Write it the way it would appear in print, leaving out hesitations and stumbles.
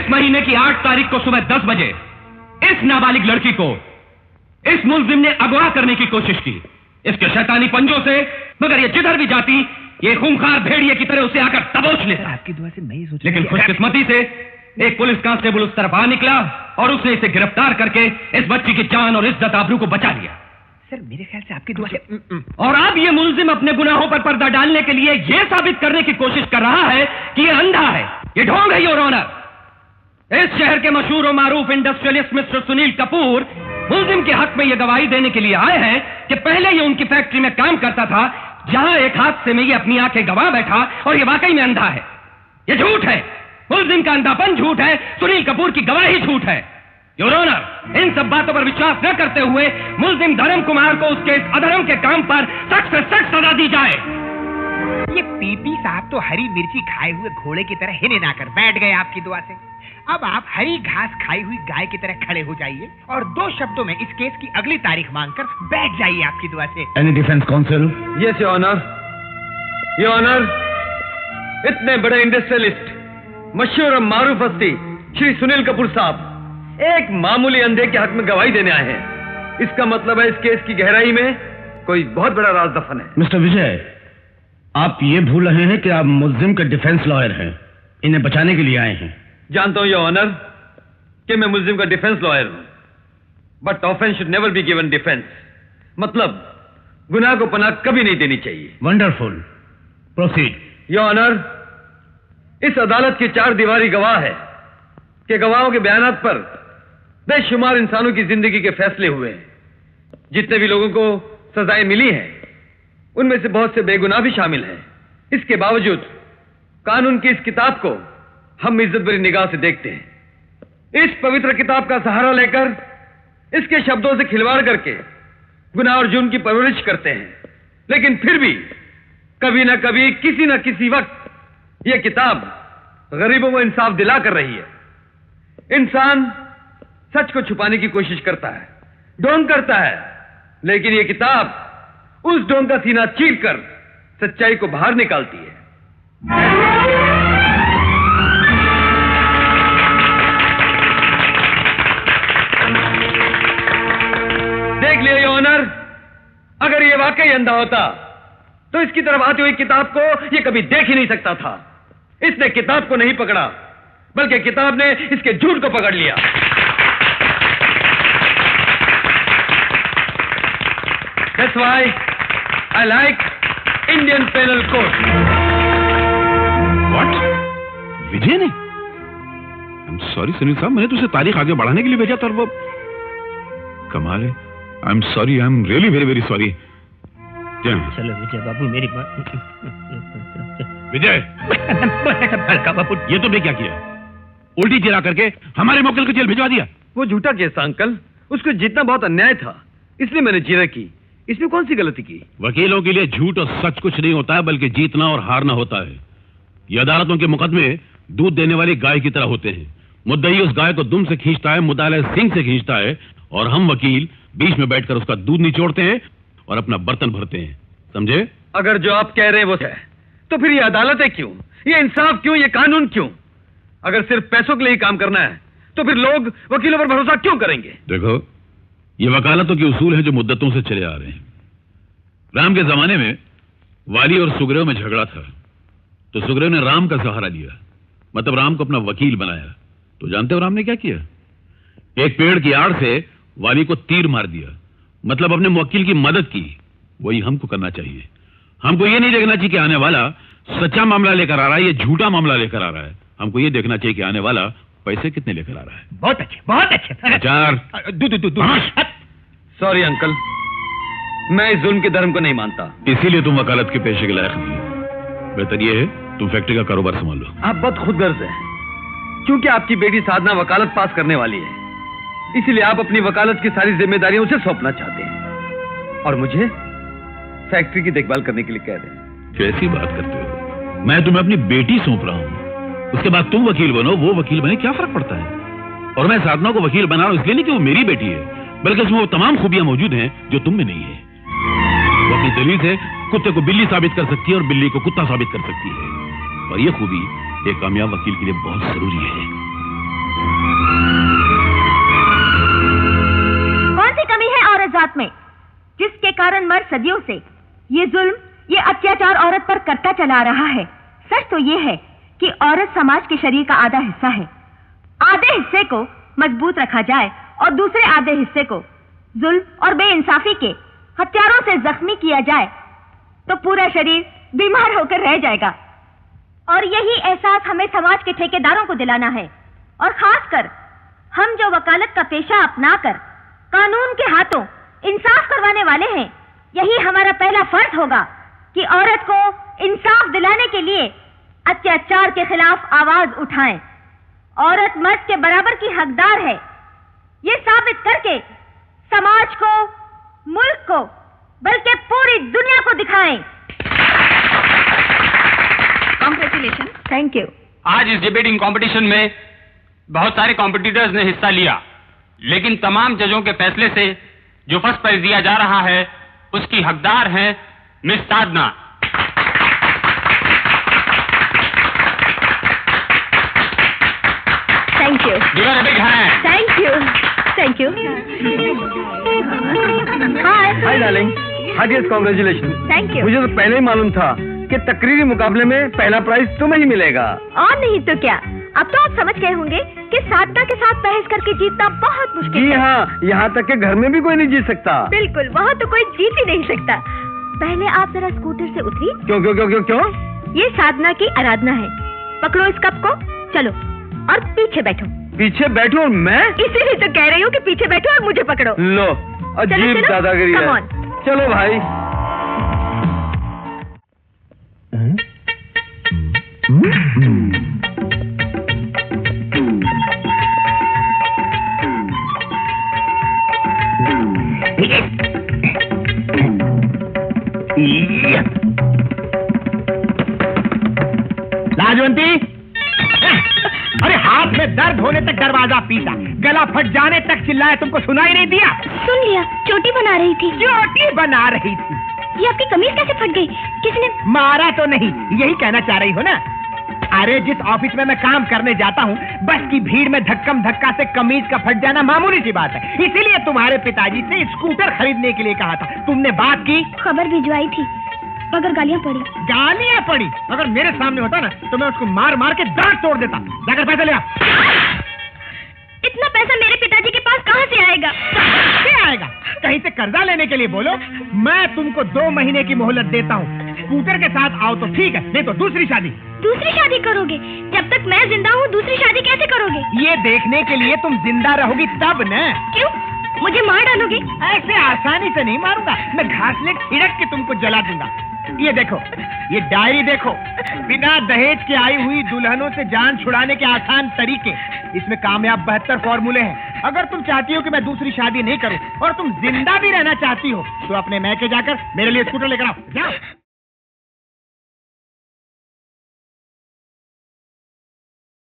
इस महीने की 8 तारीख को सुबह 10 बजे इस नाबालिग लड़की को इस मुलजिम ने अगवा करने की कोशिश की, इसके शैतानी पंजों से, मगर ये जिधर भी जाती ये खूंखार भेड़िए की तरह उसे आकर दबोच लेता। आपकी दुआ से मैं सोच, लेकिन खुशकिस्मती से एक पुलिस कांस्टेबल उस तरफ आ निकला और उसने इसे गिरफ्तार करके इस बच्ची की जान और इज्जत आबरू को बचा लिया। सर मेरे ख्याल से आपकी दुआ से। और अब ये मुलजिम अपने गुनाहों पर पर्दा डालने के लिए यह साबित करने की कोशिश कर रहा है कि ये अंधा है, ये ढोंग है, योर ऑनर। इस शहर के मशहूर और मारूफ इंडस्ट्रियलिस्ट मिस्टर सुनील कपूर मुलजिम के हक में यह गवाही देने के लिए आए हैं कि पहले ये उनकी फैक्ट्री में काम करता था, जहां एक हादसे में ये अपनी आंखें गंवा बैठा और ये वाकई में अंधा है। ये झूठ है, मुलजिम का अंधापन झूठ है, सुनील कपूर की गवाही झूठ है। योर ऑनर, इन सब बातों पर विश्वास न करते हुए मुलजिम धर्म कुमार को उसके इस अधर्म के काम पर सख्त से सख्त सजा दी जाए। ये पीपी साहब तो हरी मिर्ची खाए हुए घोड़े की तरह हिने ना कर बैठ गए आपकी दुआ से। अब आप हरी घास खाई हुई गाय की तरह खड़े हो जाइए और 2 शब्दों में इस केस की अगली तारीख मांगकर बैठ जाइए आपकी दुआ से। Any defence counsel? Yes your honour. Your honour, इतने बड़े इंडस्ट्रियलिस्ट, मशहूर और मारूफ हस्ती श्री सुनील कपूर साहब एक मामूली अंधे के हक में गवाही देने आए हैं। इसका मतलब है इस केस की गहराई में कोई बहुत बड़ा राज दफन है। मिस्टर विजय, आप ये भूल रहे हैं कि आप मुलजिम के डिफेंस लॉयर हैं, इन्हें बचाने के लिए आए हैं। जानता हूं योर ऑनर कि मैं मुलजिम का डिफेंस लॉयर हूं, but offence should never be given defence. मतलब गुनाह को पनाह कभी नहीं देनी चाहिए। Wonderful, proceed. योर ऑनर, इस अदालत की 4 दीवारी गवाह है कि गवाहों के बयानात पर बेशुमार इंसानों की जिंदगी के फैसले हुए हैं। जितने भी लोगों को सजाएं मिली हैं उनमें से बहुत से बेगुनाह भी शामिल हैं। इसके बावजूद कानून की इस किताब को हम इज्जत भरी निगाह से देखते हैं। इस पवित्र किताब का सहारा लेकर इसके शब्दों से खिलवाड़ करके गुनाह और जुर्म की परवरिश करते हैं, लेकिन फिर भी कभी ना कभी किसी ना किसी वक्त यह किताब गरीबों को इंसाफ दिला कर रही है। इंसान सच को छुपाने की कोशिश करता है, ढोंग करता है, लेकिन यह किताब उस ढोंग का सीना चीरकर सच्चाई को बाहर निकालती है। देख लिया योर ऑनर, अगर यह वाकई अंधा होता तो इसकी तरफ आती हुई किताब को यह कभी देख ही नहीं सकता था। इसने किताब को नहीं पकड़ा, बल्कि किताब ने इसके झूठ को पकड़ लिया। That's why I like Indian Penal Code. What? विजय ने? I'm sorry सुनील साहब, मैंने तुझे तारीख आगे बढ़ाने के लिए भेजा था और वो कमाल है। I'm sorry, I'm really very very sorry. चलो विजय बाबू मेरी बात। विजय, बाबू ये तुमने क्या किया? उल्टी चिरा करके हमारे मुवक्किल को जेल भिजवा दिया। वो झूठा केस था अंकल, उसको जीतना बहुत अन्याय था, इसलिए मैंने जीरा की। इसमें कौन सी गलती की? वकीलों के लिए झूठ और सच कुछ नहीं होता है, बल्कि जीतना और हारना होता है। ये अदालतों के मुकदमे दूध देने वाली गाय की तरह होते हैं। मुद्दई उस गाय को दुम से खींचता है, मुद्दाले सिंग से खींचता है, और हम वकील बीच में बैठकर उसका दूध निचोड़ते हैं और अपना बर्तन भरते हैं। समझे? अगर जो आप कह रहे हैं वो है, तो फिर ये अदालतें क्यों, ये इंसाफ क्यों, ये कानून क्यों? अगर सिर्फ पैसों के लिए काम करना है तो फिर लोग वकीलों पर भरोसा क्यों करेंगे? देखो, ये वकालतों के उसूल हैं जो मुद्दतों से चले आ रहे हैं। राम के जमाने में वाली और सुग्रीव में झगड़ा था, तो सुग्रीव ने राम का सहारा लिया, मतलब राम को अपना वकील बनाया। तो जानते हो राम ने क्या किया? एक पेड़ की आड़ से वाली को तीर मार दिया, मतलब अपने मुवक्किल की मदद की। वही हमको करना चाहिए। हमको ये नहीं देखना चाहिए कि आने वाला सच्चा मामला लेकर आ रहा है या झूठा मामला लेकर आ रहा है। हमको ये देखना चाहिए कि आने वाला पैसे कितने लेकर आ रहा है। बहुत अच्छे, बहुत अच्छे। चार सॉरी अंकल, मैं इस जुल्म के धर्म को नहीं मानता। इसीलिए तुम वकालत के पेशे के लायक नहीं। बेहतर ये है तुम फैक्ट्री का कारोबार संभाल लो। आप बहुत खुदगर्ज हैं, क्योंकि आपकी बेटी साधना वकालत पास करने वाली है, इसीलिए आप अपनी वकालत की सारी जिम्मेदारियां उसे सौंपना चाहते हैं और मुझे फैक्ट्री की देखभाल करने के लिए कह रहे हैं। कैसी बात करते हो? मैं तुम्हें अपनी बेटी सौंप रहा हूं, उसके बाद तुम वकील बनो, वो वकील बने, क्या फर्क पड़ता है? और मैं साधना को वकील बना रहा हूं इसलिए नहीं कि वो मेरी बेटी है, बल्कि उसमें वो तमाम खूबियां मौजूद हैं जो तुम में नहीं है। वो अपनी दलील से कुत्ते को बिल्ली साबित कर सकती है और बिल्ली को कुत्ता साबित कर सकती है, और ये खूबी एक कामयाब वकील के लिए बहुत जरूरी है। कौन सी कमी है औरत जात में जिसके कारण मर्द सदियों से ये जुल्म, ये अत्याचार औरत पर करता चला रहा है? सच तो ये है कि औरत समाज के शरीर का आधा हिस्सा है। आधे हिस्से को मजबूत रखा जाए और दूसरे आधे हिस्से को जुल्म और बेइंसाफी के हथियारों से जख्मी किया जाए तो पूरा शरीर बीमार होकर रह जाएगा। और यही एहसास हमें समाज के ठेकेदारों को दिलाना है, और खासकर हम जो वकालत का पेशा अपनाकर कानून के हाथों इंसाफ करवाने वाले हैं। यही हमारा पहला फर्ज होगा कि औरत को इंसाफ दिलाने के लिए अत्याचार के खिलाफ आवाज उठाएं। औरत मर्द के बराबर की हकदार है, ये साबित करके समाज को, मुल्क को, बल्कि पूरी दुनिया को दिखाएं। कांग्रेचुलेशन। Thank you. आज इस डिबेटिंग कंपटीशन में बहुत सारे कॉम्पिटिटर्स ने हिस्सा लिया, लेकिन तमाम जजों के फैसले से जो फर्स्ट प्राइज दिया जा रहा है उसकी हकदार हैं miss Sadhana. Thank you. Give her a big hand. Thank you. Thank you. Hi darling, heartiest congratulation. Thank you. मुझे तो पहले ही मालूम था कि तकरीरी मुकाबले में पहला प्राइज तुम्हें ही मिलेगा। और नहीं तो क्या, अब तो आप समझ गए होंगे कि साधना के साथ बहस करके जीतना बहुत मुश्किल जी है। हाँ, यहाँ तक के घर में भी कोई नहीं जीत सकता। बिल्कुल, वहाँ तो कोई जीत ही नहीं सकता। पहले आप जरा स्कूटर से उतरिए। क्यों क्यों क्यों क्यों क्यों? ये साधना की आराधना है। पकड़ो इस कप को, चलो और पीछे बैठो। पीछे बैठो और मैं? इसीलिए तो कह रही हूँ कि पीछे बैठो और मुझे पकड़ो। लो, अजीब चलो, दादागिरी come है। on। चलो भाई। लाजवंती, अरे हाथ में दर्द होने तक दरवाजा पीटा, गला फट जाने तक चिल्लाया, तुमको सुनाई नहीं दिया? सुन लिया, चोटी बना रही थी। चोटी बना रही थी? ये आपकी कमीज कैसे फट गई? किसने? मारा तो नहीं, यही कहना चाह रही हो ना? अरे जिस ऑफिस में मैं काम करने जाता हूँ, बस की भीड़ में धक्कम धक्का से कमीज का फट जाना मामूली सी बात है। इसीलिए तुम्हारे पिताजी से स्कूटर खरीदने के लिए कहा था। तुमने बात की? खबर भिजवाई थी, मगर गालियाँ पड़ी। गालियाँ पड़ी? अगर मेरे सामने होता ना तो मैं उसको मार मार के दांत तोड़ देता। जाकर पैसा ले आ। इतना पैसा मेरे पिताजी के पास कहाँ से आएगा? क्या आएगा? कहीं से कर्जा लेने के लिए बोलो। मैं तुमको 2 महीने की मोहलत देता हूँ। स्कूटर के साथ आओ तो ठीक है, नहीं तो दूसरी शादी। दूसरी शादी करोगे? जब तक मैं जिंदा हूँ दूसरी शादी कैसे करोगे? ये देखने के लिए तुम जिंदा रहोगी तब न। क्यों? मुझे मार डालोगे? ऐसे आसानी से नहीं मारूंगा, मैं घासलेट छिड़क के तुमको जला दूंगा। ये देखो, ये डायरी देखो, बिना दहेज के आई हुई दुल्हनों से जान छुड़ाने के आसान तरीके। इसमें कामयाब 72 फॉर्मूले हैं। अगर तुम चाहती हो कि मैं दूसरी शादी नहीं करूं और तुम जिंदा भी रहना चाहती हो तो अपने मैके जाकर मेरे लिए स्कूटर लेकर आओ। जाओ।